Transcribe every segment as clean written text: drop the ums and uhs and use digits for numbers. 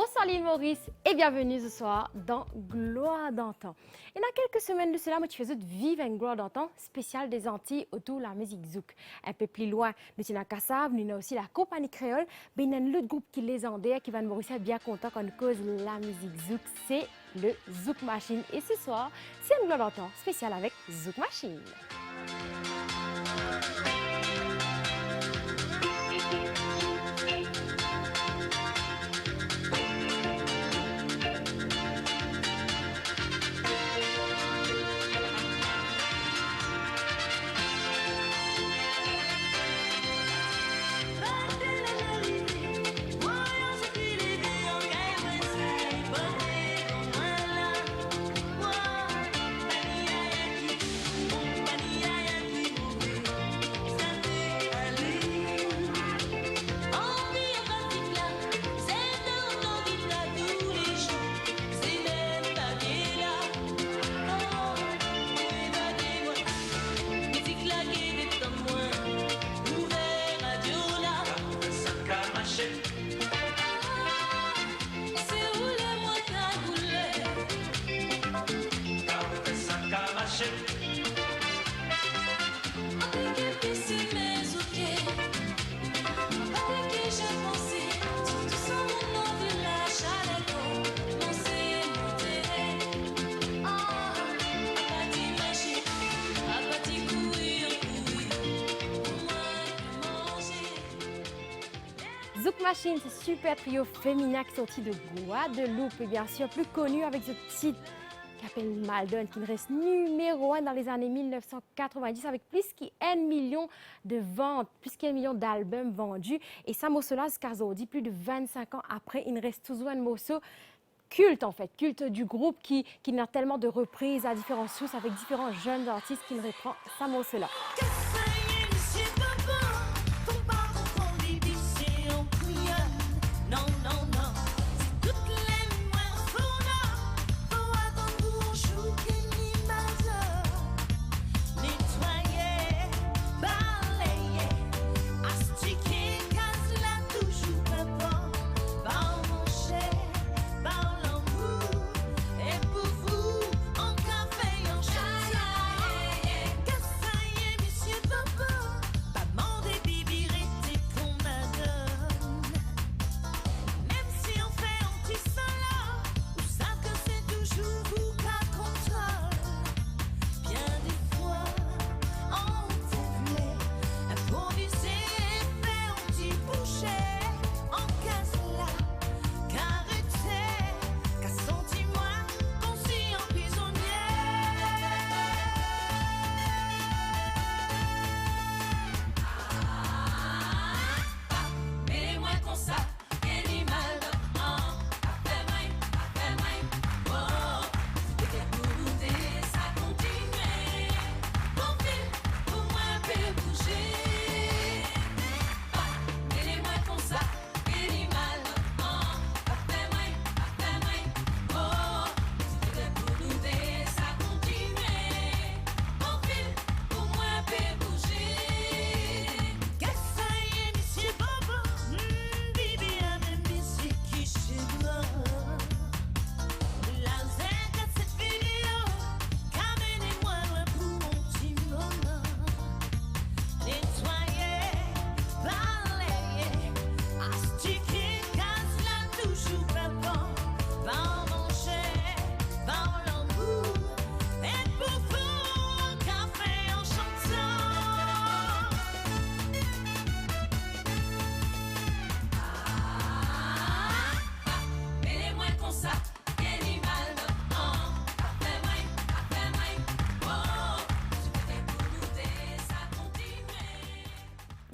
Bonsoir l'île Maurice et bienvenue ce soir dans Gloire d'antan. Et dans quelques semaines de cela, moi, tu faisais de vivre une Gloire d'antan spéciale des Antilles autour de la musique zouk. Un peu plus loin, nous sommes à Kassav, nous avons aussi la compagnie créole, mais il y a un autre groupe qui les endait, qui va nous Maurice bien content qu'on cause la musique zouk, c'est le Zouk Machine. Et ce soir, c'est une Gloire d'antan spéciale avec Zouk Machine. Zouk Machine, c'est super trio féminin qui est sorti de Guadeloupe et bien sûr plus connu avec ce titre qui s'appelle Maldon, qui reste numéro 1 dans les années 1990 avec plus qu'un million de ventes, plus qu'un million d'albums vendus. Et ça, morceau-là, dit plus de 25 ans après, il reste toujours un morceau culte en fait, culte du groupe qui a tellement de reprises à différentes sources avec différents jeunes artistes qui reprend ça morceau-là.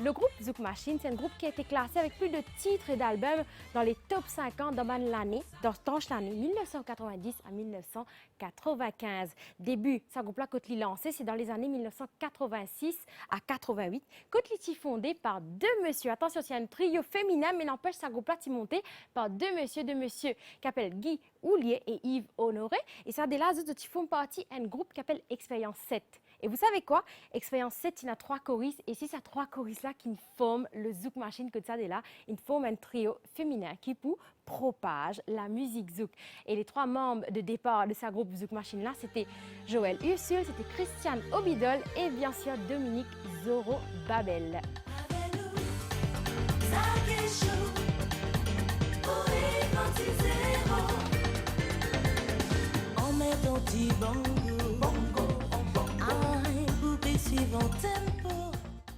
Le groupe Zouk Machine, c'est un groupe qui a été classé avec plus de titres et d'albums dans les top 50 dans l'année, dans l'année 1990 à 1995. Début, ce groupe-là, quand il lancé, c'est dans les années 1986 à 88. Quand il est fondé par deux messieurs, attention, c'est un trio féminin, mais n'empêche, ce groupe-là est monté par deux messieurs qui s'appellent Guy Houlier et Yves Honoré. Et ça, dès là, ils font partie d'un groupe qui s'appelle Expérience 7. Et vous savez quoi? Expérience 7, il y a 3 choristes et c'est ces 3 choristes-là qui forment le Zouk Machine que ça de là. Ils forment un trio féminin qui propage la musique Zouk. Et les 3 membres de départ de ce groupe Zouk Machine-là, c'était Joël Ursule, c'était Christiane Obidol et bien sûr Dominique Zoro Babel.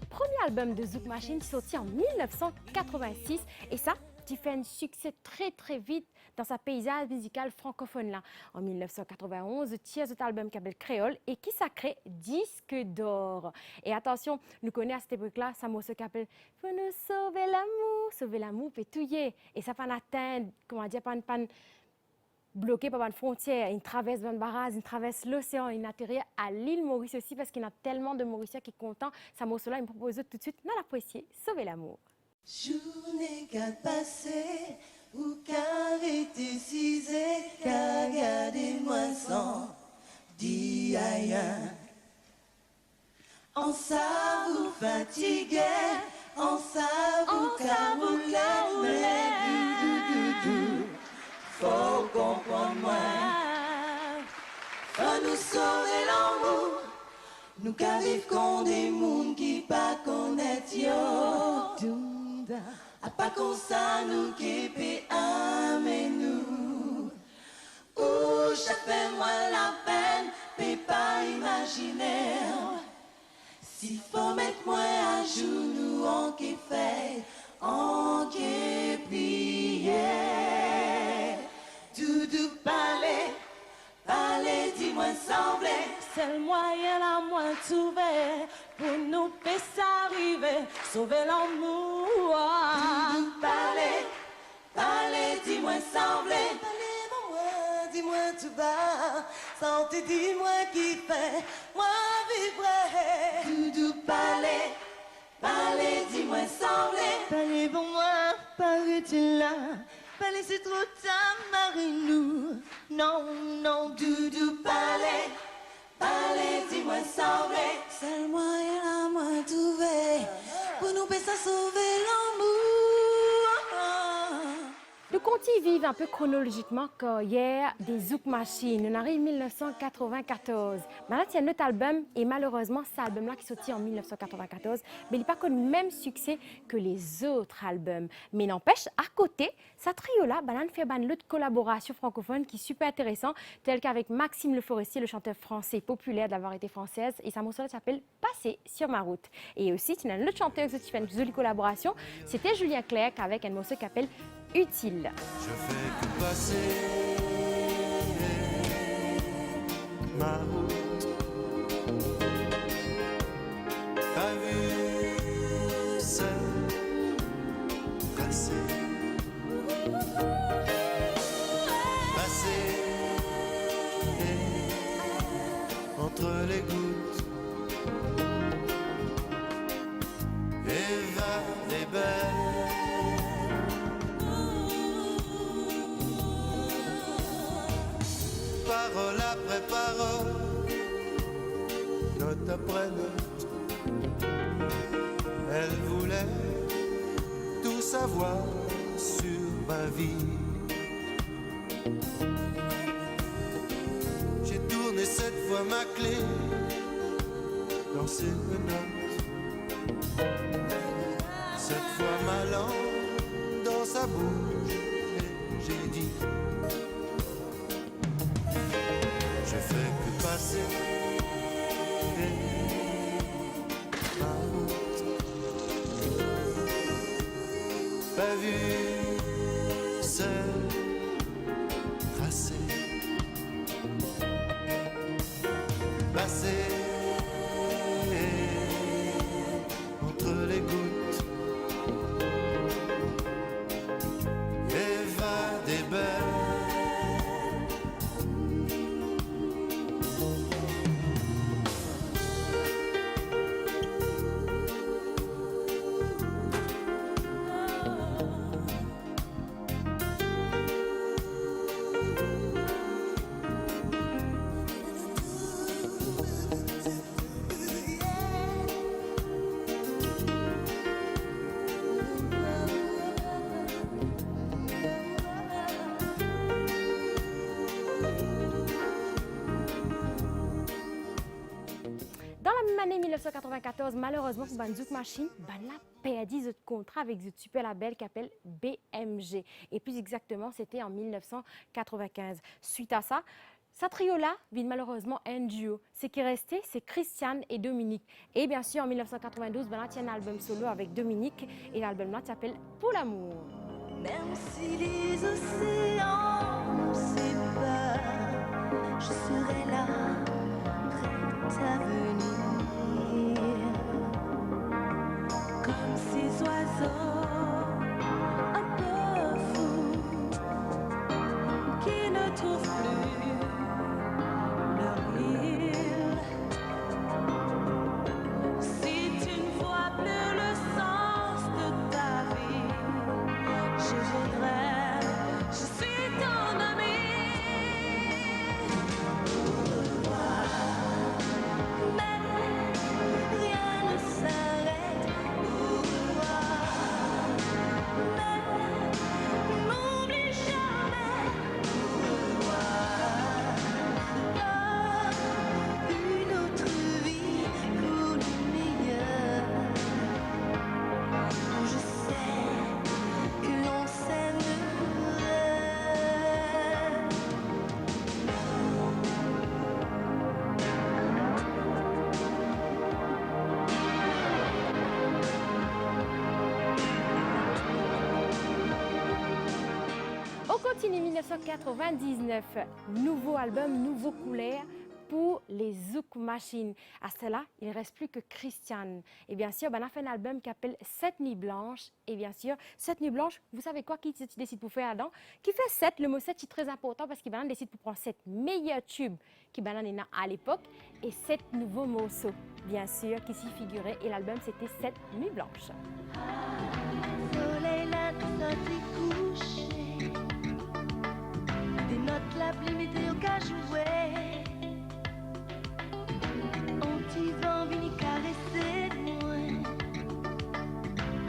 Premier album de Zouk Machine sorti en 1986 et ça, qui fait un succès très vite dans sa paysage musicale francophone là. En 1991, tire cet album qui s'appelle Créole et qui sacré disque d'or. Et attention, nous connaissons à cette époque-là, ça morceau qui s'appelle Faut nous sauver l'amour, peut tout y est. Et ça pas atteindre, comment dire, pas bloqué par une frontière, il traverse une barrage, il traverse l'océan, il atterrit à l'île Maurice aussi parce qu'il y a tellement de Mauriciens qui sont contents. Ça morceau-là, il me propose tout de suite, dans l'apprécier, sauver l'amour. Journée qu'a passé ou qu'a été cisé, qu'a gardé moi sans dire rien. En ça vous fatiguez, en ça vous caroulez, mais faut comprendre moi. Faut nous sauver l'amour, nous qu'à vivre comme des mondes qui pas connaître yo. A pas comme ça nous qui peut amener nous. Ou ça fait moins la peine, mais pas imaginer. S'il faut mettre moins à genoux, on qui fait, on qui prier. Tout parler, dis-moi sembler. C'est le moyen la moins trouvé pour nous faire s'arriver, sauver l'amour. Parler, dis-moi sembler. Parlez-moi, dis-moi tout bas. Santé, dis-moi qui fait, moi vibrer. Tout parler, dis-moi sembler. Parlez pour moi, parle-tu là? Parlez, c'est trop tard, marie-nous. Non, Doudou, parler, dis-moi sembler. C'est le moyen la moins trouvé pour nous faire sauver l'amour. Le Conti vive un peu chronologiquement carrière des Zouk Machine. On arrive en 1994. Maintenant, il y a un autre album et malheureusement, cet album-là qui est sorti en 1994, mais il n'a pas connu le même succès que les autres albums. Mais n'empêche, à côté, ce trio-là, on fait une autre collaboration francophone qui est super intéressant, tel qu'avec Maxime Le Forestier, le chanteur français populaire de la variété française, et sa morceau s'appelle Passer sur ma route. Et aussi, il y a un autre chanteur qui fait une jolie collaboration, c'était Julien Clerc avec un morceau qui s'appelle Utile. Je fais que passer ma route, pas vu seul passer, entre les gouttes et va des belles. Parole après parole, note après note, elle voulait tout savoir sur ma vie. J'ai tourné 7 fois ma clé dans ses menottes, 7 fois ma langue dans sa bouche, et j'ai dit: je fais que passer ma route, pas vu seul tracé, passer entre les gouttes et va des belles. l'année 1994, malheureusement pour Banzouk Machine, ben a perdu ce contrat avec ce super label qui s'appelle BMG. Et plus exactement, c'était en 1995. Suite à ça, ce trio-là vit malheureusement un duo. Ce qui est resté, c'est Christiane et Dominique. Et bien sûr, en 1992, ben, il y a un album solo avec Dominique et l'album-là s'appelle Pour l'amour. Même si les océans nous séparent, je serai là, prête à venir. Comme ces oiseaux un peu fous qui ne trouvent plus leur île. Si tu ne vois plus le sens de ta vie, je voudrais, je suis ton ami. Mais rien ne s'arrête pour toi. Mais n'oublie jamais pour toi. Une autre vie pour le meilleur. Je sais que l'on s'aimerait. On continue 1999, nouveau album, nouveau couleur pour les Zouk Machines. À cela, il ne reste plus que Christiane. Et bien sûr, on a fait un album qui s'appelle 7 nuits blanches. Et bien sûr, 7 nuits blanches, vous savez quoi qui décide pour faire là-dedans? Qui fait 7, le mot 7 est très important parce qu'il décide pour prendre 7 meilleurs tubes qui est à l'époque et 7 nouveaux morceaux, bien sûr, qui s'y figuraient. Et l'album, c'était 7 nuits blanches. Soleil là, ça s'est couché. Des notes l'appelée météo qu'a joué. Anti-vent vini caresser moi.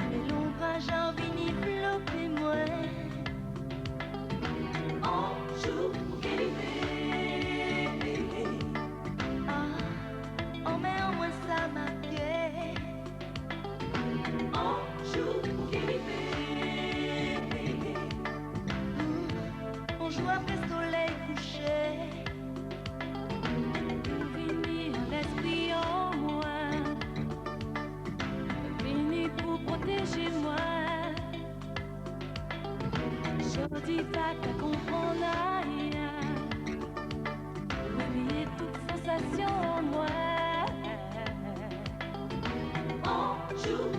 Mais l'ombrage en vini flopper moi. En joue en met en moins ça m'a gué. En joue on joue après soleil couché. Vini l'esprit en moi. Vini pour protéger moi. Je dis pas qu'à comprendre rien. Oublier toute sensation en moi. En joue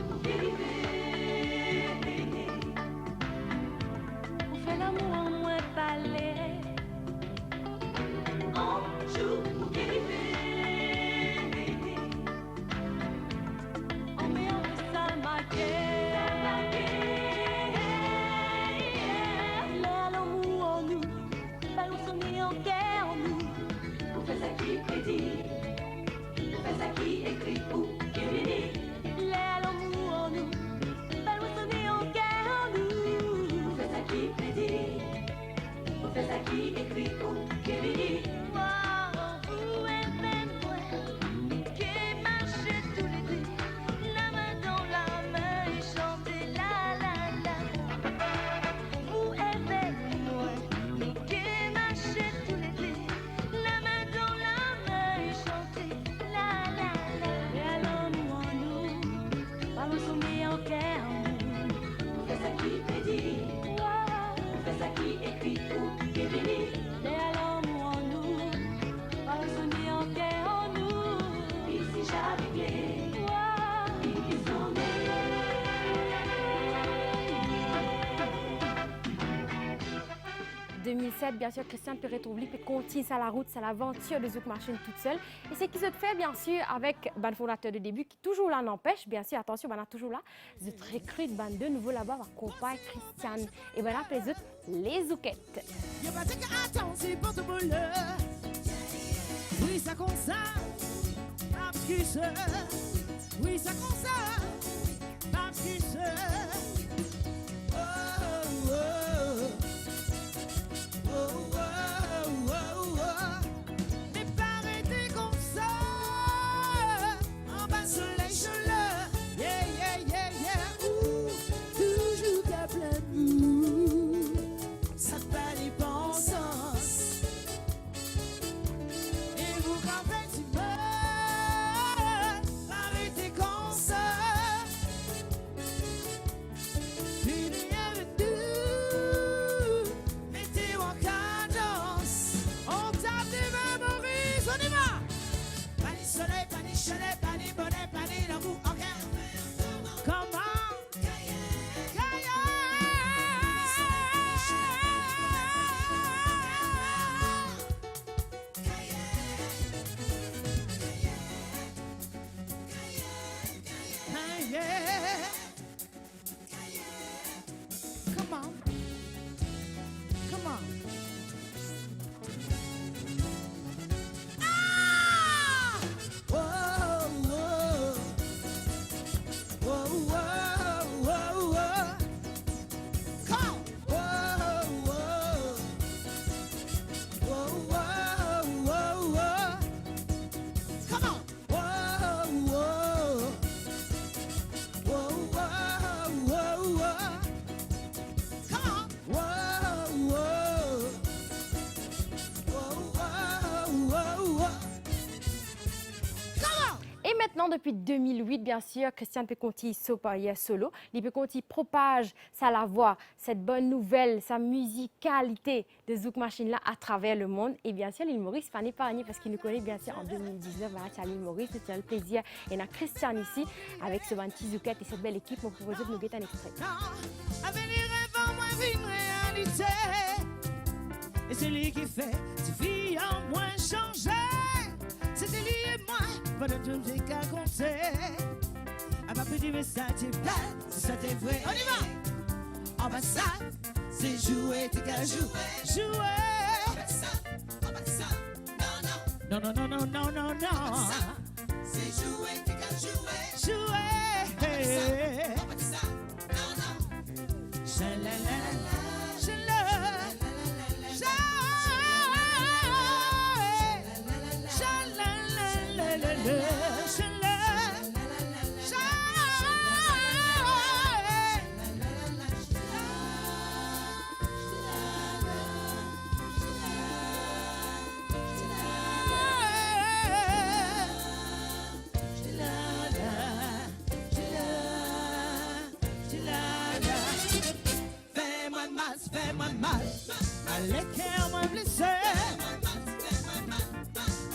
on fait l'amour en moins parler. En joue on met en plus ça maquée. L'amour en nous, ballon en guerre en nous. On fait ça qui prédit, on fait ça qui écrit ou qui finit. L'amour en nous, ballon en guerre en nous. On fait ça qui prédit, on fait ça qui écrit ou qui finit. Vous et même moi, qui marchez tous les deux, la main dans la main et chantez la la la. Vous et même moi, qui marchez tous les deux, la main dans la main et chantez la la la. Et allons-nous en nous, ballons en guerre en nous. On fait ça qui prédit, on fait ça qui écrit ou qui finit. Et allons-nous en nous, ballons en guerre en nous. Ici j'arrive, ils sont nés. 2007, bien sûr, Christiane peut retrouver, peut continuer sur la route, c'est l'aventure de Zouk Machine toute seule. Et c'est qui se fait, bien sûr, avec le fondateur de début, qui toujours là n'empêche, bien sûr, attention, on a toujours là, je recrute de nouveau là-bas, va accompagner Christiane. Et voilà, après les autres, les Zoukettes. Y'a pas de attention pour tout bonheur. Oui, ça comme ça, parce que ça. Oui, ça comme ça, parce que ça. Oh, oh, oh, oh, oh, oh. Mais pas arrêter comme ça. yeah. Come on. Come on. Ah! Whoa, whoa. Whoa, whoa, whoa, whoa. Come on. Whoa, whoa. Whoa, whoa, whoa, whoa. Come on. Whoa, whoa. Whoa, whoa, whoa, whoa. Come on. Whoa, whoa. Whoa, whoa, whoa, whoa. Come on. Et maintenant, depuis 2008, bien sûr, Christian Peconti solo. Il Peconti propage sa voix, cette bonne nouvelle, sa musicalité de Zouk Machine là à travers le monde. Et bien sûr, l'île Maurice, pas épargné parce qu'il nous connaît bien sûr en 2019. Voilà, c'est à l'île Maurice, c'est un plaisir. Et on a Christian ici avec ce petit Zoukette et cette belle équipe. On propose de nous guetter un extrait. Non, avenir avant moi vit une réalité. Et c'est lui qui fait, c'est vie en moins changé. C'était lui et moi, pas de tout ce qu'à compter. À ma petite mais ça t'est plat, ça t'est vrai. On y va! En bas ça, c'est jouer, t'es qu'à jouer. Jouer! En bas ça, non, non. Non, non, non, non, non, non. C'est jouer, t'es qu'à jouer. Jouer! On va ça, non, non. Shalalala, fais-moi mal, les cœurs m'ont blessé,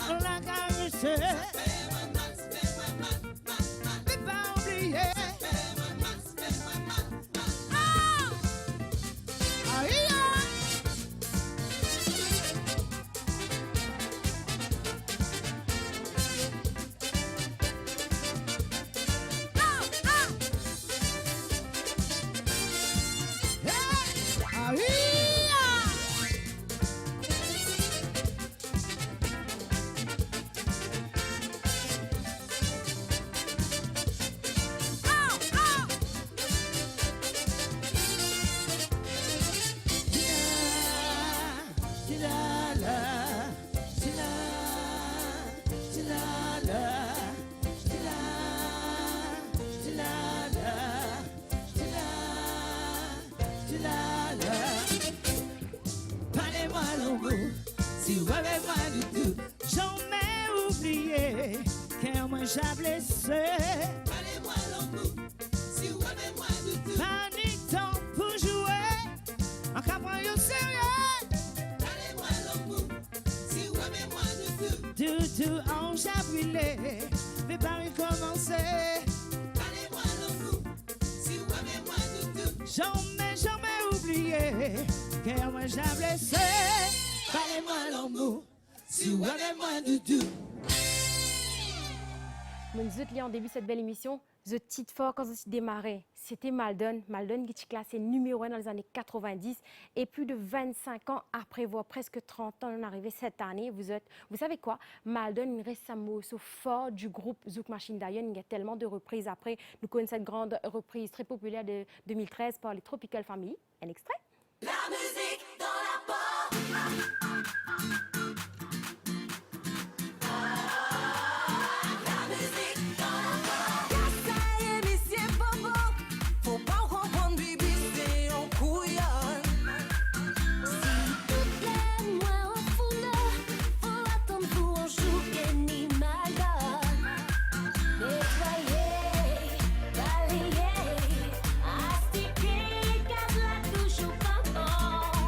on l'a caressé, mais pas oublié. Si vous avez moi du tout, jamais oublié qu'un moi j'ai blessé. Parlez-moi l'amour, si vous avez moi du tout. Pas ni temps pour jouer, en capant au sérieux. Parlez-moi l'amour, si vous avez moi du tout. Tout en j'ai brûlé, mais pas recommencer. Parlez-moi l'amour, si vous avez moi du tout. Jamais oublié qu'un moi j'ai blessé. Parlez-moi l'amour, si vous avez moi du tout. Mon Zout en début de cette belle émission, The titre fort quand j'ai démarré, c'était Maldon. Maldon qui est classé numéro 1 dans les années 90 et plus de 25 ans après, voire presque 30 ans, on est arrivé cette année. Vous savez quoi? Maldon, il reste un morceau fort du groupe Zouk Machine. D'ailleurs, il y a tellement de reprises après. Nous connaissons cette grande reprise très populaire de 2013 par les Tropical Family. Un extrait? La musique dans la porte. Astiquer, car la touche au printemps.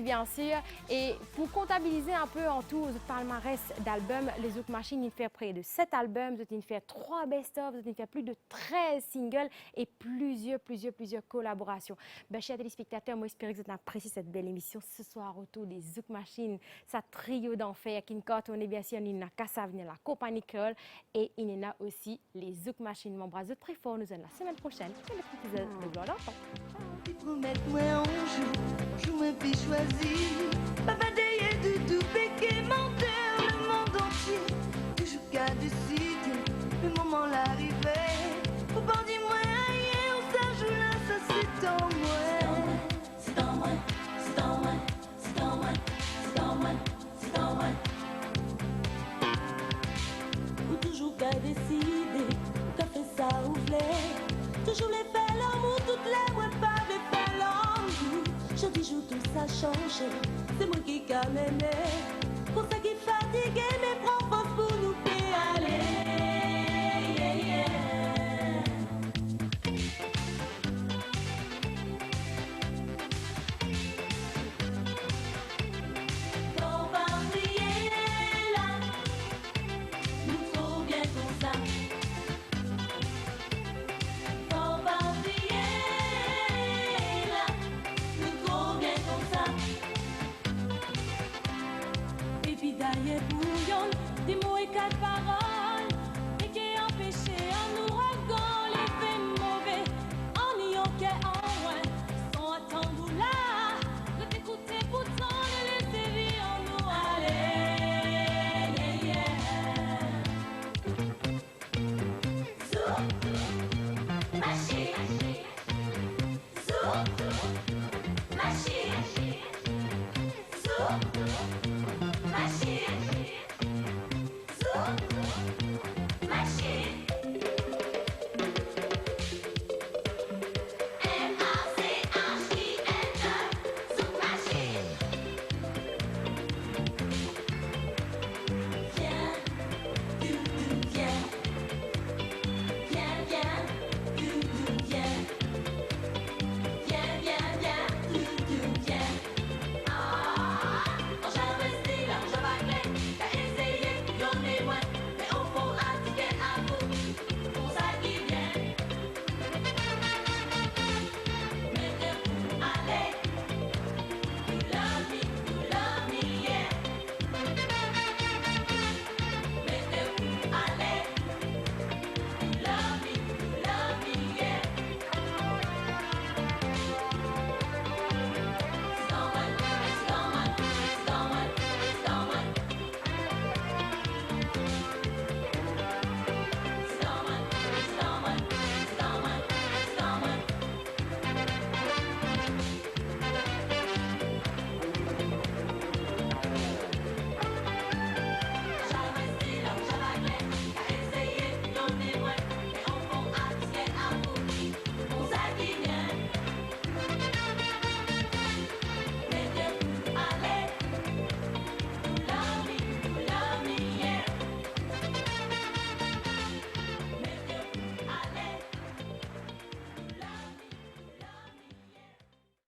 bien sûr. Et pour comptabiliser un peu en tout le palmarès d'albums, les Zouk Machine, ils font près de 7 albums, ils font 3 best-of, ils font plus de 13 singles et plusieurs collaborations. Ben, chers téléspectateurs, moi, j'espère que vous avez apprécié cette belle émission ce soir autour des Zouk Machine, ça trio d'enfer qui est bien sûr, il y a Kassav, il y a la compagnie Créole et il y a aussi les Zouk Machine. Mon bras très fort, nous allons la semaine prochaine pour notre épisode de Gloire d'enfant. Promettre-moi un jour me puis choisir. Papa d'ailleurs du tout péqué, menteur, le monde entier. Toujours qu'à décider, le moment l'arrivée. Faut pas dire moi ailleurs, ça joue là, ça c'est en moi. C'est en moi, c'est en moi, c'est en moi, c'est en moi, c'est en moi. Ou toujours qu'à décider, qu'a fait ça ou plaît. Toujours les faire l'amour, toutes les ouais pas les faire l'amour. Je dis joue tout ça change, c'est moi qui qu'a mené. Pour ça qui fatigué, mais